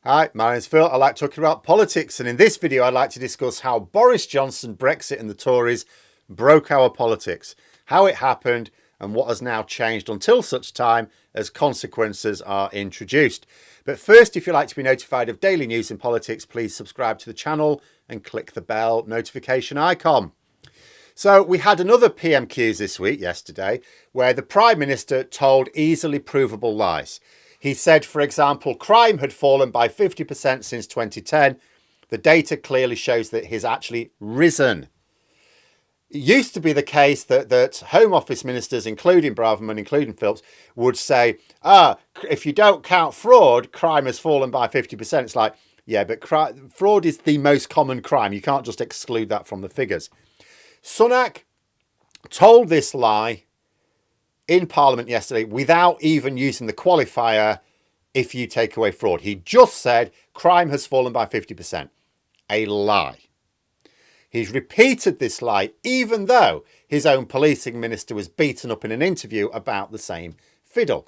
Hi, my name's Phil. I like talking about politics, and in this video I'd like to discuss how Boris Johnson, Brexit and the Tories broke our politics, how it happened and what has now changed until such time as consequences are introduced. But first, if you'd like to be notified of daily news in politics, please subscribe to the channel and click the bell notification icon. So we had another PMQs this week, yesterday, where the Prime Minister told easily provable lies. He said, for example, crime had fallen by 50% since 2010. The data clearly shows that it has actually risen. It used to be the case that Home Office ministers, including Braverman, including Phillips, would say, if you don't count fraud, crime has fallen by 50%. It's like, yeah, but fraud is the most common crime. You can't just exclude that from the figures. Sunak told this lie in Parliament yesterday without even using the qualifier if you take away fraud. He just said crime has fallen by 50%. A lie. He's repeated this lie even though his own policing minister was beaten up in an interview about the same fiddle.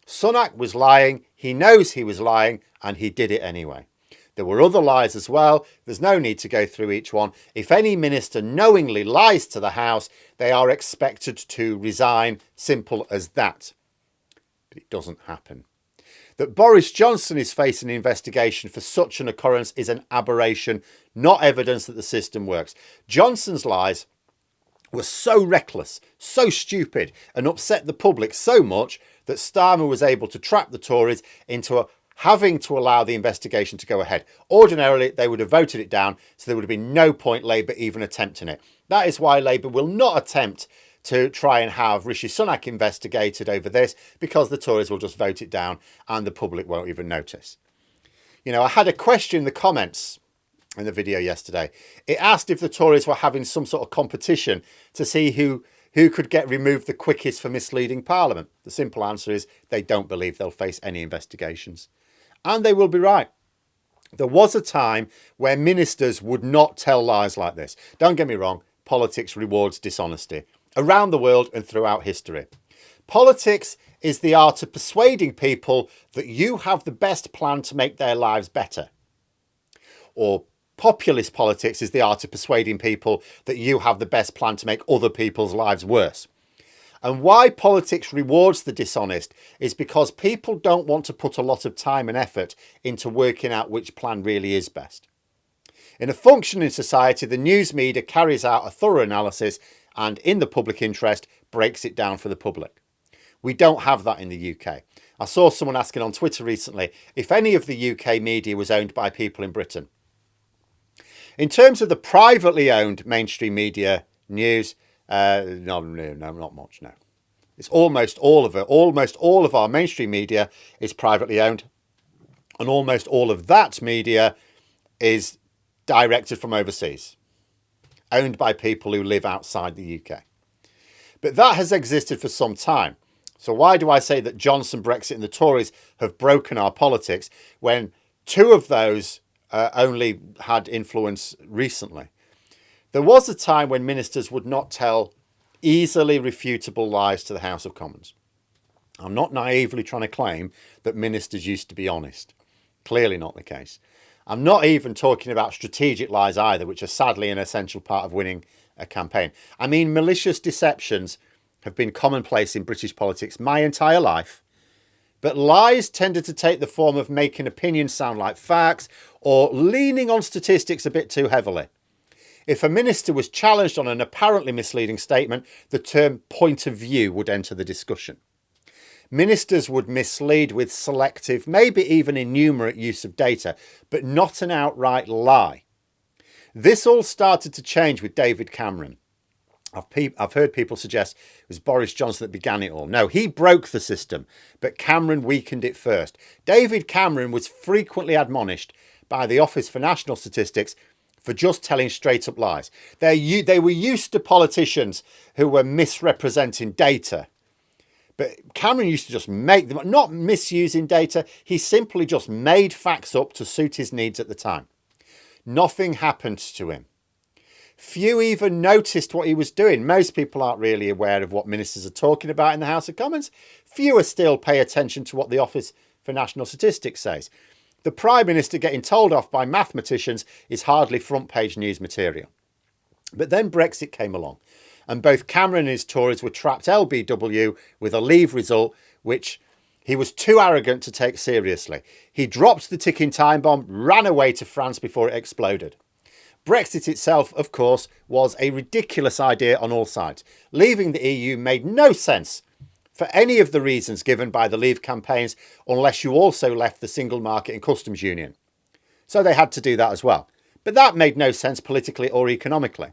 Sunak was lying, he knows he was lying, and he did it anyway. There were other lies as well. There's no need to go through each one. If any minister knowingly lies to the House, they are expected to resign. Simple as that. But it doesn't happen. That Boris Johnson is facing an investigation for such an occurrence is an aberration, not evidence that the system works. Johnson's lies were so reckless, so stupid, and upset the public so much that Starmer was able to trap the Tories into having to allow the investigation to go ahead. Ordinarily, they would have voted it down, so there would have been no point Labour even attempting it. That is why Labour will not attempt to try and have Rishi Sunak investigated over this, because the Tories will just vote it down and the public won't even notice. You know, I had a question in the comments in the video yesterday. It asked if the Tories were having some sort of competition to see who could get removed the quickest for misleading Parliament. The simple answer is they don't believe they'll face any investigations. And they will be right. There was a time where ministers would not tell lies like this. Don't get me wrong, politics rewards dishonesty around the world and throughout history. Politics is the art of persuading people that you have the best plan to make their lives better. Or populist politics is the art of persuading people that you have the best plan to make other people's lives worse. And why politics rewards the dishonest is because people don't want to put a lot of time and effort into working out which plan really is best. In a functioning society, the news media carries out a thorough analysis and, in the public interest, breaks it down for the public. We don't have that in the UK. I saw someone asking on Twitter recently if any of the UK media was owned by people in Britain. In terms of the privately owned mainstream media news, no, not much, no. It's almost all of it. Almost all of our mainstream media is privately owned. And almost all of that media is directed from overseas. Owned by people who live outside the UK. But that has existed for some time. So why do I say that Johnson, Brexit and the Tories have broken our politics when two of those only had influence recently? There was a time when ministers would not tell easily refutable lies to the House of Commons. I'm not naively trying to claim that ministers used to be honest. Clearly not the case. I'm not even talking about strategic lies either, which are sadly an essential part of winning a campaign. I mean, malicious deceptions have been commonplace in British politics my entire life. But lies tended to take the form of making opinions sound like facts or leaning on statistics a bit too heavily. If a minister was challenged on an apparently misleading statement, the term point of view would enter the discussion. Ministers would mislead with selective, maybe even innumerate use of data, but not an outright lie. This all started to change with David Cameron. I've heard people suggest it was Boris Johnson that began it all. No, he broke the system, but Cameron weakened it first. David Cameron was frequently admonished by the Office for National Statistics for just telling straight up lies. They were used to politicians who were misrepresenting data. But Cameron used to just make them, not misusing data. He simply just made facts up to suit his needs at the time. Nothing happened to him. Few even noticed what he was doing. Most people aren't really aware of what ministers are talking about in the House of Commons. Fewer still pay attention to what the Office for National Statistics says. The Prime Minister getting told off by mathematicians is hardly front page news material. But then Brexit came along, and both Cameron and his Tories were trapped LBW with a Leave result, which he was too arrogant to take seriously. He dropped the ticking time bomb, ran away to France before it exploded. Brexit itself, of course, was a ridiculous idea on all sides. Leaving the EU made no sense for any of the reasons given by the Leave campaigns, unless you also left the single market and customs union. So they had to do that as well. But that made no sense politically or economically.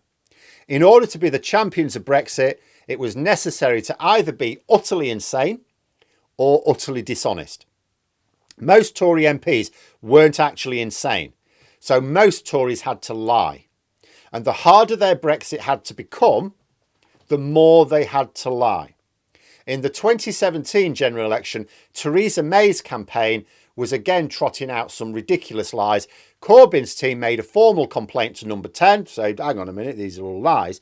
In order to be the champions of Brexit, it was necessary to either be utterly insane or utterly dishonest. Most Tory MPs weren't actually insane, so most Tories had to lie. And the harder their Brexit had to become, the more they had to lie. In the 2017 general election, Theresa May's campaign was again trotting out some ridiculous lies. Corbyn's team made a formal complaint to Number 10, so hang on a minute, these are all lies,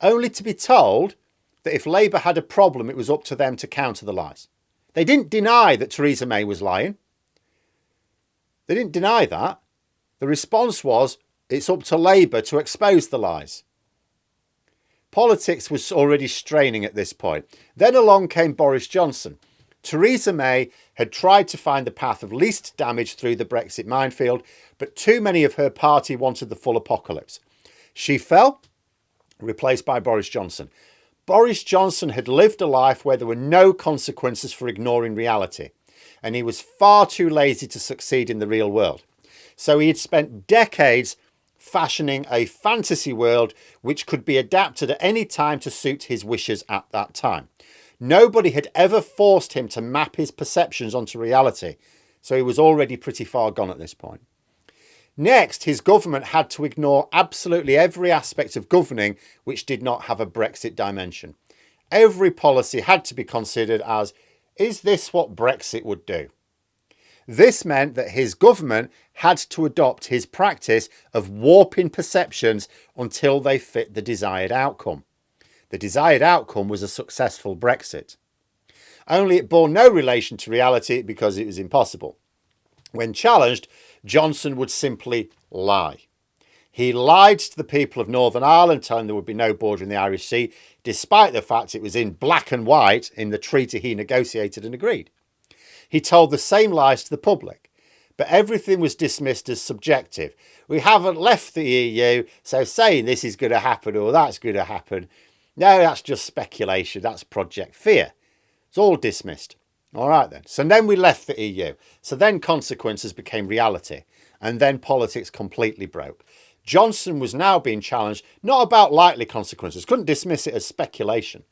only to be told that if Labour had a problem, it was up to them to counter the lies. They didn't deny that Theresa May was lying. They didn't deny that. The response was, it's up to Labour to expose the lies. Politics was already straining at this point. Then along came Boris Johnson. Theresa May had tried to find the path of least damage through the Brexit minefield, but too many of her party wanted the full apocalypse. She fell, replaced by Boris Johnson. Boris Johnson had lived a life where there were no consequences for ignoring reality, and he was far too lazy to succeed in the real world. So he had spent decades fashioning a fantasy world which could be adapted at any time to suit his wishes at that time. Nobody had ever forced him to map his perceptions onto reality, so he was already pretty far gone at this point. Next, his government had to ignore absolutely every aspect of governing which did not have a Brexit dimension. Every policy had to be considered as, is this what Brexit would do? This meant that his government had to adopt his practice of warping perceptions until they fit the desired outcome. The desired outcome was a successful Brexit. Only it bore no relation to reality because it was impossible. When challenged, Johnson would simply lie. He lied to the people of Northern Ireland, telling there would be no border in the Irish Sea, despite the fact it was in black and white in the treaty he negotiated and agreed. He told the same lies to the public, but everything was dismissed as subjective. We haven't left the EU, so saying this is going to happen or that's going to happen, no, that's just speculation, that's Project Fear. It's all dismissed. All right then. So then we left the EU. So then consequences became reality. And then politics completely broke. Johnson was now being challenged, not about likely consequences, couldn't dismiss it as speculation,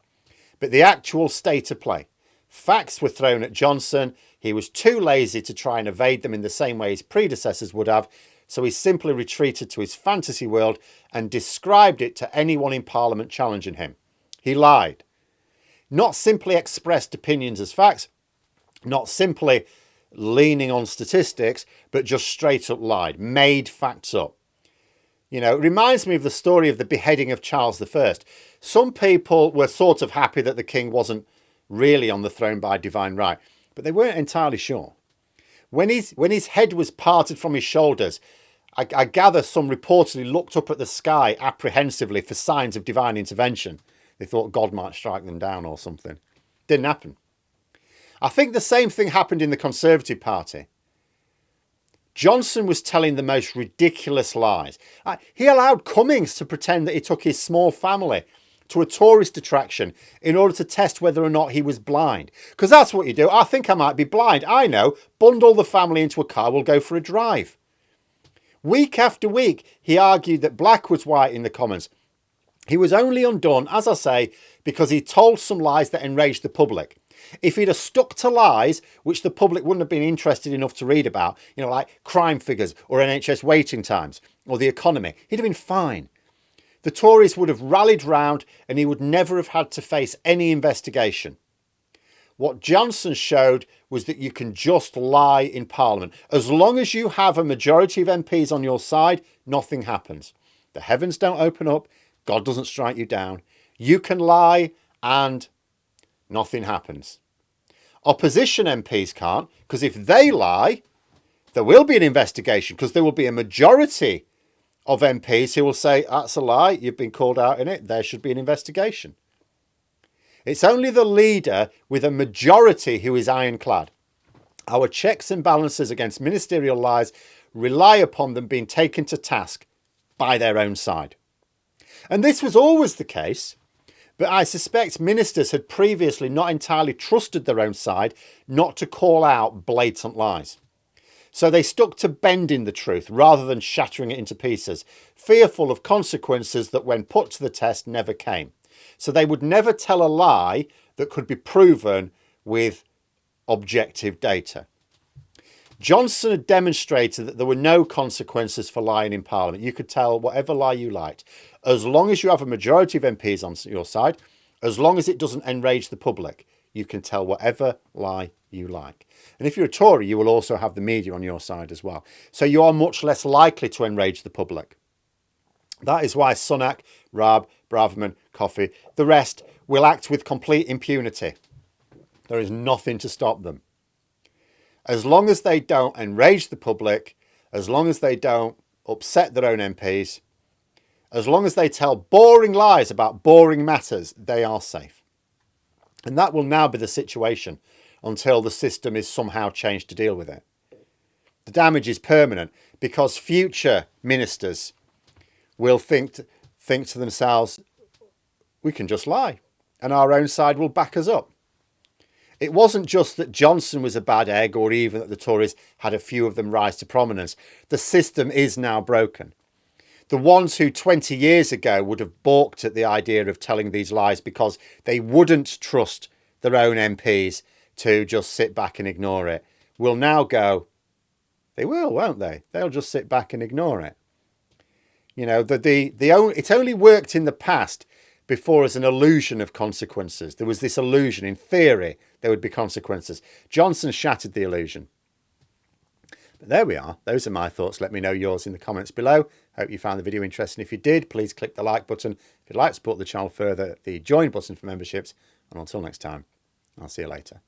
but the actual state of play. Facts were thrown at Johnson. He was too lazy to try and evade them in the same way his predecessors would have. So he simply retreated to his fantasy world and described it to anyone in Parliament challenging him. He lied. Not simply expressed opinions as facts, not simply leaning on statistics, but just straight up lied, made facts up. You know, it reminds me of the story of the beheading of Charles I. Some people were sort of happy that the king wasn't really on the throne by divine right, but they weren't entirely sure. When his head was parted from his shoulders, I gather some reportedly looked up at the sky apprehensively for signs of divine intervention. They thought God might strike them down or something. Didn't happen. I think the same thing happened in the Conservative Party. Johnson was telling the most ridiculous lies. He allowed Cummings to pretend that he took his small family to a tourist attraction in order to test whether or not he was blind. Because that's what you do. I think I might be blind. I know. Bundle the family into a car, we'll go for a drive. Week after week, he argued that black was white in the Commons. He was only undone, as I say, because he told some lies that enraged the public. If he'd have stuck to lies which the public wouldn't have been interested enough to read about, you know, like crime figures or NHS waiting times or the economy, he'd have been fine. The Tories would have rallied round and he would never have had to face any investigation. What Johnson showed was that you can just lie in Parliament. As long as you have a majority of MPs on your side, nothing happens. The heavens don't open up. God doesn't strike you down. You can lie and nothing happens. Opposition MPs can't, because if they lie, there will be an investigation because there will be a majority of MPs who will say, that's a lie, you've been called out in it, there should be an investigation. It's only the leader with a majority who is ironclad. Our checks and balances against ministerial lies rely upon them being taken to task by their own side. And this was always the case, but I suspect ministers had previously not entirely trusted their own side not to call out blatant lies. So they stuck to bending the truth rather than shattering it into pieces, fearful of consequences that when put to the test never came. So they would never tell a lie that could be proven with objective data. Johnson had demonstrated that there were no consequences for lying in Parliament. You could tell whatever lie you liked. As long as you have a majority of MPs on your side, as long as it doesn't enrage the public, you can tell whatever lie you like. And if you're a Tory, you will also have the media on your side as well. So you are much less likely to enrage the public. That is why Sunak, Raab, Braverman, Coffey, the rest will act with complete impunity. There is nothing to stop them. As long as they don't enrage the public, as long as they don't upset their own MPs, as long as they tell boring lies about boring matters, they are safe. And that will now be the situation until the system is somehow changed to deal with it. The damage is permanent because future ministers will think to themselves, we can just lie and our own side will back us up. It wasn't just that Johnson was a bad egg or even that the Tories had a few of them rise to prominence. The system is now broken. The ones who 20 years ago would have balked at the idea of telling these lies because they wouldn't trust their own MPs to just sit back and ignore it will now go, they will, won't they? They'll just sit back and ignore it. You know, it only worked in the past before as an illusion of consequences. There was this illusion, in theory, there would be consequences. Johnson shattered the illusion. But there we are. Those are my thoughts. Let me know yours in the comments below. Hope you found the video interesting. If you did, please click the like button. If you'd like to support the channel further, the join button for memberships. And until next time, I'll see you later.